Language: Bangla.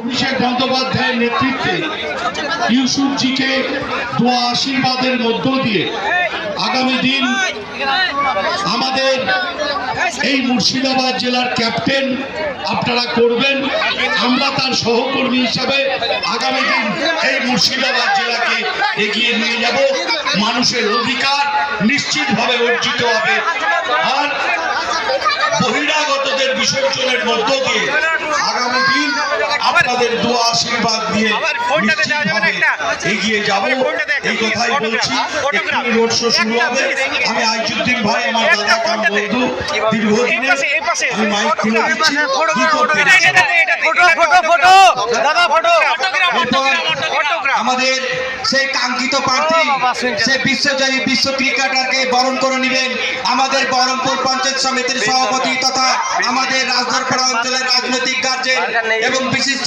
অভিষেক বন্দ্যোপাধ্যায়ের নেতৃত্বে ইউসুফজিকে দোয়া আশীর্বাদের মধ্য দিয়ে আগামী দিন আমাদের এই মুর্শিদাবাদ জেলার ক্যাপ্টেন আপনারা করবেন। আমরা তার সহকর্মী হিসাবে আগামী দিন এই মুর্শিদাবাদ জেলাকে এগিয়ে নিয়ে যাব। মানুষের অধিকার নিশ্চিতভাবে অর্জিত হবে। আর বহিরাগতদের বিসর্জনের মধ্য দিয়ে আগামী দিন আপনাদের দোয়া আশীর্বাদ দিয়ে নিশ্চিতভাবে এগিয়ে যাব, এই কথাই বলছি। এক্ষুনি রোড শো শুরু হবে। আমি আইজুদ্দিন ভাই, আমার দাদা কাম বন্ধু, দীর্ঘদিনের, আমি মাইক খুলে দিচ্ছি। আমাদের সেই কাঙ্ক্ষিত প্রার্থী, সেই বিশ্বজয়ী বিশ্ব ক্রিকেটারকে বরণ করে নেবেন আমাদের বহরমপুর পঞ্চায়েত সমিতির সভাপতি তথা আমাদের রাজধরপাড়া অঞ্চলের রাজনৈতিক গার্জেন এবং বিশিষ্ট